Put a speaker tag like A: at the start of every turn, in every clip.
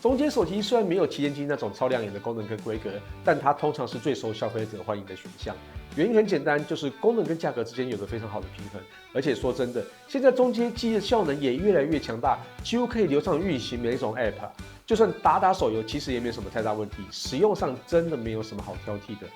A: 中阶手机虽然没有旗舰机那种超亮眼的功能跟规格，但它通常是最受消费者欢迎的选项。原因很简单，就是功能跟价格之间有着非常好的平衡。而且说真的，现在中阶机的效能也越来越强大，几乎可以流畅运行每一种 App，就算打手游，其实也没什么太大问题，使用上真的没有什么好挑剔的。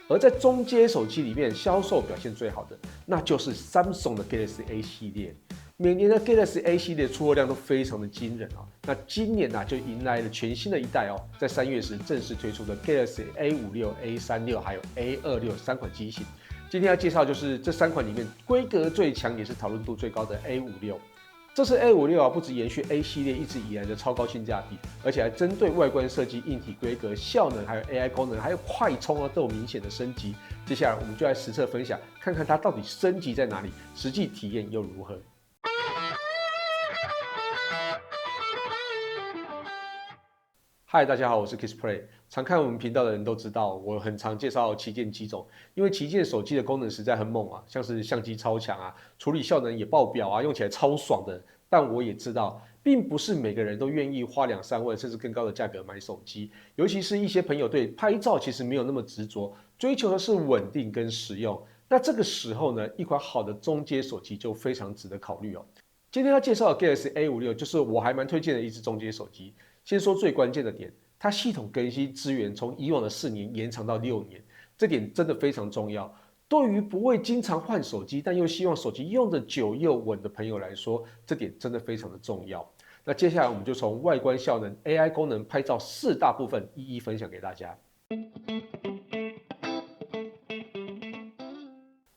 A: 而在中阶手机里面，销售表现最好的，那就是 Samsung 的 Galaxy A 系列。每年的 Galaxy A 系列出货量都非常的惊人啊！那今年就迎来了全新的一代哦，在3月时正式推出的 Galaxy A56、A36还有 A26 3款机型。今天要介绍就是这3款里面规格最强也是讨论度最高的 A56。这次 A56不只延续 A 系列一直以来的超高性价比，而且还针对外观设计、硬体规格、效能，还有 AI 功能，还有快充都有明显的升级。接下来我们就来实测分享，看看它到底升级在哪里，实际体验又如何。嗨，大家好，我是 Kissplay。常看我们频道的人都知道，我很常介绍旗舰机种，因为旗舰手机的功能实在很猛啊，像是相机超强啊，处理效能也爆表啊，用起来超爽的。但我也知道，并不是每个人都愿意花2、3万甚至更高的价格买手机，尤其是一些朋友对拍照其实没有那么执着，追求的是稳定跟实用。那这个时候呢，一款好的中阶手机就非常值得考虑哦。今天要介绍的 Galaxy A56就是我还蛮推荐的一支中阶手机。先说最关键的点，它系统更新资源从以往的4年延长到6年，这点真的非常重要。对于不会经常换手机，但又希望手机用得久又稳的朋友来说，这点真的非常的重要。那接下来我们就从外观效能、AI 功能、拍照4大部分一一分享给大家。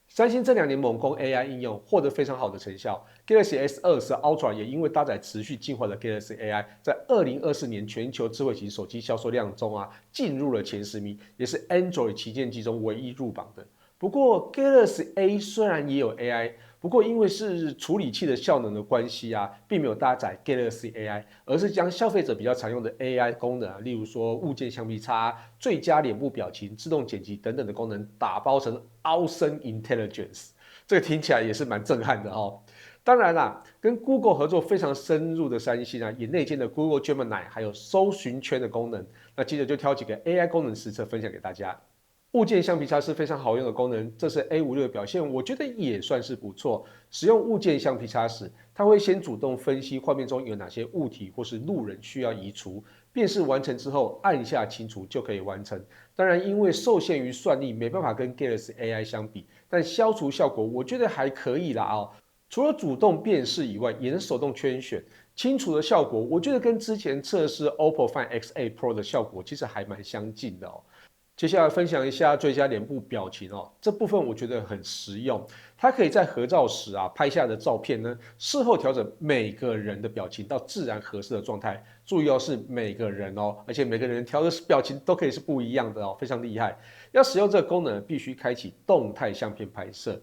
A: 三星这2年猛攻 AI 应用，获得非常好的成效。Galaxy S24 Ultra 也因为搭载持续进化的 Galaxy AI， 在2024年全球智慧型手机销售量中进入了前10名，也是 Android 旗舰机中唯一入榜的。不过 Galaxy A 虽然也有 AI， 不过因为是处理器的效能的关系并没有搭载 Galaxy AI， 而是将消费者比较常用的 AI 功能例如说物件橡皮擦、最佳脸部表情、自动剪辑等等的功能打包成 Awesome Intelligence， 这个听起来也是蛮震撼的哦。当然啦，跟 Google 合作非常深入的三星也内建了 Google Gemini 还有搜寻圈的功能。那接着就挑几个 AI 功能实测分享给大家。物件橡皮擦是非常好用的功能，这次 A56的表现，我觉得也算是不错。使用物件橡皮擦时，它会先主动分析画面中有哪些物体或是路人需要移除，辨识完成之后按下清除就可以完成。当然，因为受限于算力，没办法跟 Galaxy AI 相比，但消除效果我觉得还可以啦哦。除了主动辨识以外，也能手动圈选。清除的效果，我觉得跟之前测试 OPPO Find X8 Pro 的效果其实还蛮相近的哦。接下来分享一下最佳脸部表情哦，这部分我觉得很实用。它可以在合照时拍下的照片呢，事后调整每个人的表情到自然合适的状态。注意是每个人哦，而且每个人调的表情都可以是不一样的哦，非常厉害。要使用这个功能，必须开启动态相片拍摄。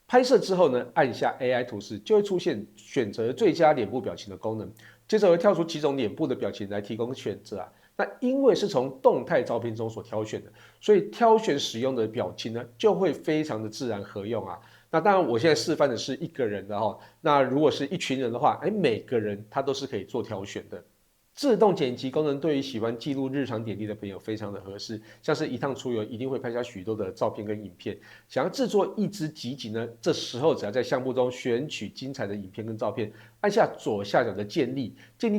A: 拍摄之后呢，按下 AI 图示就会出现选择最佳脸部表情的功能，接着会跳出几种脸部的表情来提供选择那因为是从动态照片中所挑选的，所以挑选使用的表情呢，就会非常的自然合用那当然，我现在示范的是一个人的那如果是一群人的话，每个人他都是可以做挑选的。自动剪辑功能对于喜欢记录日常点滴的朋友非常的合适，像是一趟出游一定会拍下许多的照片跟影片，想要制作一支集锦呢，这时候只要在相簿中选取精彩的影片跟照片，按下左下角的建立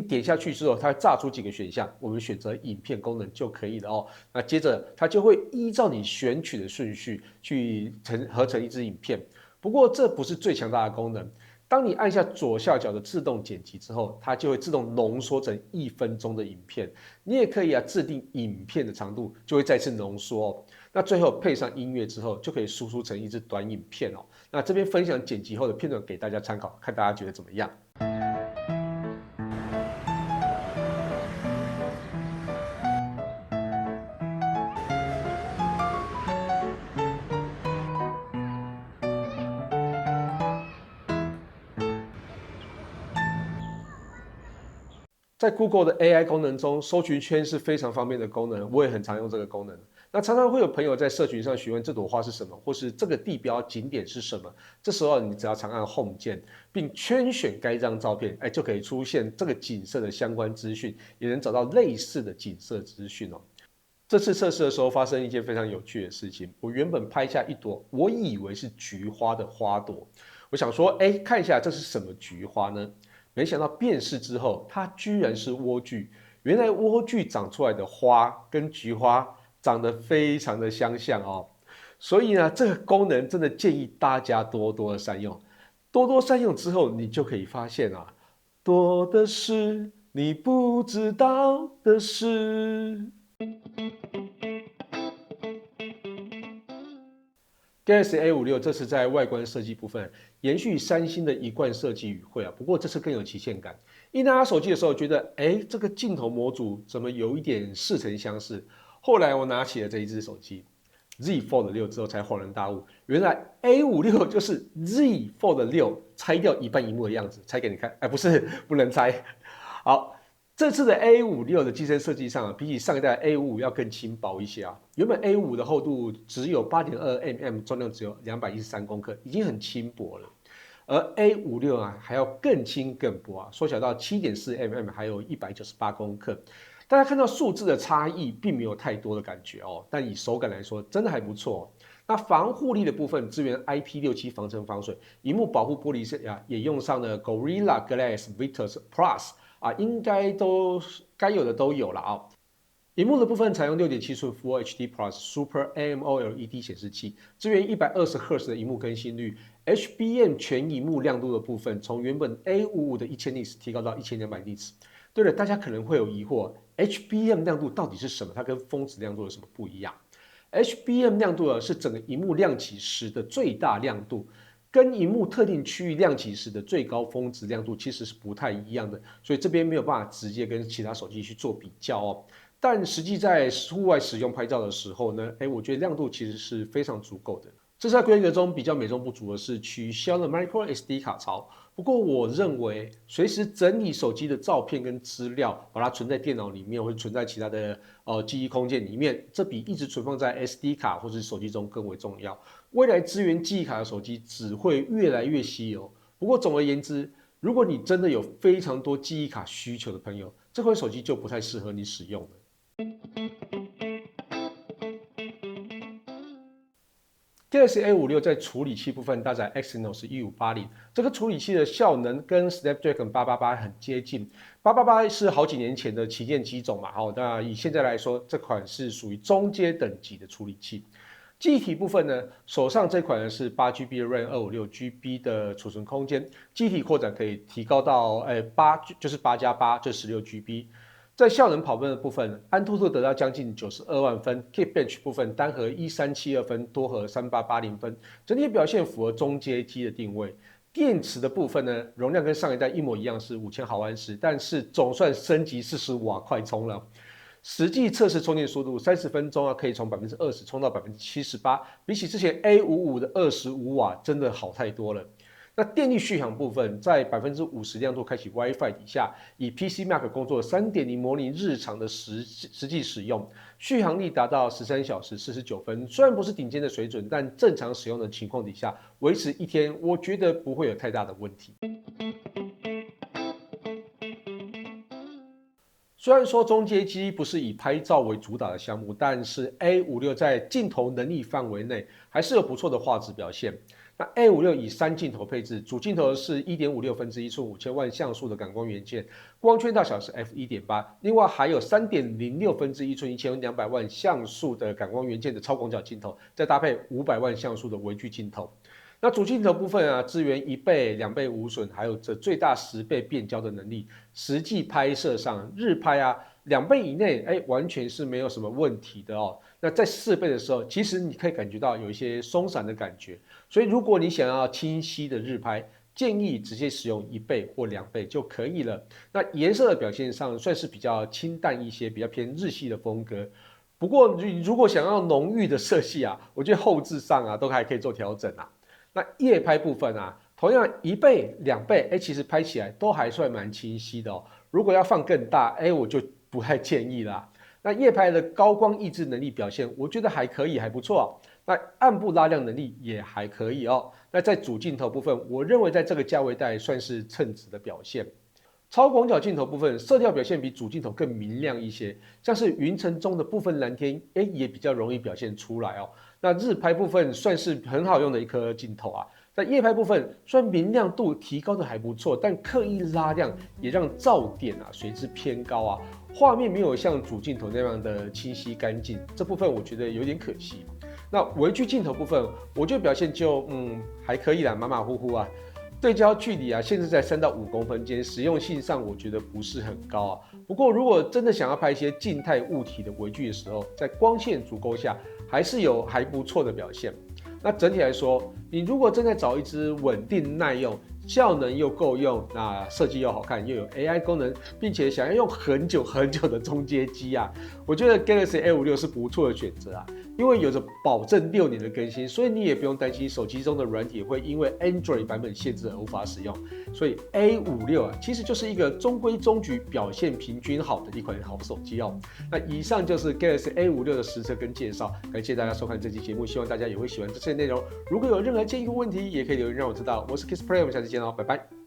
A: 点下去之后，它会炸出几个选项，我们选择影片功能就可以了哦。那接着它就会依照你选取的顺序去合成一支影片，不过这不是最强大的功能。当你按下左下角的自动剪辑之后，它就会自动浓缩成1分钟的影片。你也可以制定影片的长度，就会再次浓缩哦。那最后配上音乐之后，就可以输出成一支短影片哦。那这边分享剪辑后的片段给大家参考，看大家觉得怎么样？在 Google 的 AI 功能中，搜寻圈是非常方便的功能，我也很常用这个功能。那常常会有朋友在社群上询问这朵花是什么，或是这个地标景点是什么。这时候你只要长按 Home 键，并圈选该张照片，就可以出现这个景色的相关资讯，也能找到类似的景色资讯哦。这次测试的时候发生一件非常有趣的事情，我原本拍下一朵我以为是菊花的花朵，我想说，看一下这是什么菊花呢？没想到辨识之后，它居然是莴苣。原来莴苣长出来的花跟菊花长得非常的相像哦，所以呢，这个功能真的建议大家多多的善用。多多善用之后，你就可以发现啊，多的是你不知道的事。Galaxy A56这次在外观设计部分延续三星的一贯设计语汇啊，不过这次更有旗舰感。一拿手机的时候，觉得这个镜头模组怎么有一点似曾相识？后来我拿起了这一只手机 Z Fold 6之后，才恍然大悟，原来 A56就是 Z Fold 6拆掉一半屏幕的样子，拆给你看。不是，不能拆。好。这次的 A56的机身设计上比起上一代 A55要更轻薄一些啊。原本 A55的厚度只有8.2mm，重量只有213公克，已经很轻薄了。而 A56还要更轻更薄啊，缩小到7.4mm，还有198公克。大家看到数字的差异，并没有太多的感觉哦，但以手感来说，真的还不错。那防护力的部分，支援 IP67防尘防水，萤幕保护玻璃也用上了 Gorilla Glass Victus Plus。应该都该有的都有了啊。萤幕的部分采用6.7寸 Full HD Plus Super AMOLED 显示器，支援120Hz 的萤幕更新率 ，HBM 全萤幕亮度的部分从原本 A55的1000 nits 提高到1200 nits。对了，大家可能会有疑惑 ，HBM 亮度到底是什么？它跟峰值亮度有什么不一样？HBM 亮度是整个萤幕亮起时的最大亮度。跟萤幕特定区域亮起时的最高峰值亮度其实是不太一样的，所以这边没有办法直接跟其他手机去做比较哦。但实际在户外使用拍照的时候呢，我觉得亮度其实是非常足够的。这在规格中比较美中不足的是取消了 Micro SD 卡槽，不过我认为随时整理手机的照片跟资料，把它存在电脑里面或者存在其他的记忆空间里面，这比一直存放在 SD 卡或是手机中更为重要。未来支援记忆卡的手机只会越来越稀有。不过总而言之，如果你真的有非常多记忆卡需求的朋友，这款手机就不太适合你使用了。Galaxy A56在处理器部分搭载 Exynos 1580，这个处理器的效能跟 Snapdragon 888很接近。888是好几年前的旗舰机种嘛，那以现在来说，这款是属于中阶等级的处理器。记忆体部分呢，手上这款呢是8GB 的 RAM，256GB 的储存空间，记忆体扩展可以提高到就是8+8，就16GB。在效能跑分的部分，安兔兔得到将近92万分 ，Geekbench 部分单核1372分，多核3880分，整体表现符合中阶机的定位。电池的部分呢，容量跟上一代一模一样，是5000毫安时，但是总算升级45瓦快充了。实际测试充电速度30分钟可以从20%充到78%，比起之前 A55的25瓦真的好太多了。那电力续航部分，在50%亮度开启 WiFi 底下，以 PC Mark 工作3.0模拟日常的实际使用，续航力达到13小时49分。虽然不是顶尖的水准，但正常使用的情况底下，维持1天，我觉得不会有太大的问题。虽然说中阶机不是以拍照为主打的项目，但是 A56在镜头能力范围内还是有不错的画质表现。那 A56以3镜头配置，主镜头是1.56分之1寸5000万像素的感光元件，光圈大小是 f1.8，另外还有3.06分之1寸1200万像素的感光元件的超广角镜头，再搭配500万像素的微距镜头。那主镜头部分支援1倍、2倍无损，还有这最大10倍变焦的能力。实际拍摄上，日拍2倍以内，完全是没有什么问题的哦。那在4倍的时候，其实你可以感觉到有一些松散的感觉。所以如果你想要清晰的日拍，建议直接使用1倍或2倍就可以了。那颜色的表现上算是比较清淡一些，比较偏日系的风格。不过如果想要浓郁的色系我觉得后置上都还可以做调整那夜拍部分同样1倍、2倍，其实拍起来都还算蛮清晰的哦。如果要放更大，我就不太建议啦。那夜拍的高光抑制能力表现，我觉得还可以，还不错啊。那暗部拉亮能力也还可以哦。那在主镜头部分，我认为在这个价位带算是称职的表现。超广角镜头部分，色调表现比主镜头更明亮一些，像是云层中的部分蓝天，也比较容易表现出来哦。那日拍部分算是很好用的一颗镜头啊。在夜拍部分，虽然明亮度提高的还不错，但刻意拉亮也让噪点随之偏高啊，画面没有像主镜头那样的清晰干净，这部分我觉得有点可惜。那微距镜头部分，我觉得表现就还可以啦，马马虎虎啊。对焦距离限制在3到5公分间，实用性上我觉得不是很高啊。不过如果真的想要拍一些静态物体的微距的时候，在光线足够下，还是有还不错的表现。那整体来说，你如果正在找一支稳定耐用、效能又够用、那设计又好看、又有 AI 功能，并且想要用很久很久的中阶机我觉得 Galaxy A56是不错的选择因为有着保证6年的更新，所以你也不用担心手机中的软体会因为 Android 版本限制而无法使用。所以 A56其实就是一个中规中矩、表现平均好的一款好手机哦。那以上就是 Galaxy A56的实测跟介绍，感谢大家收看这期节目，希望大家也会喜欢这些内容。如果有任何建议或问题，也可以留言让我知道。我是 Kissplay，我们下次见喽，拜拜。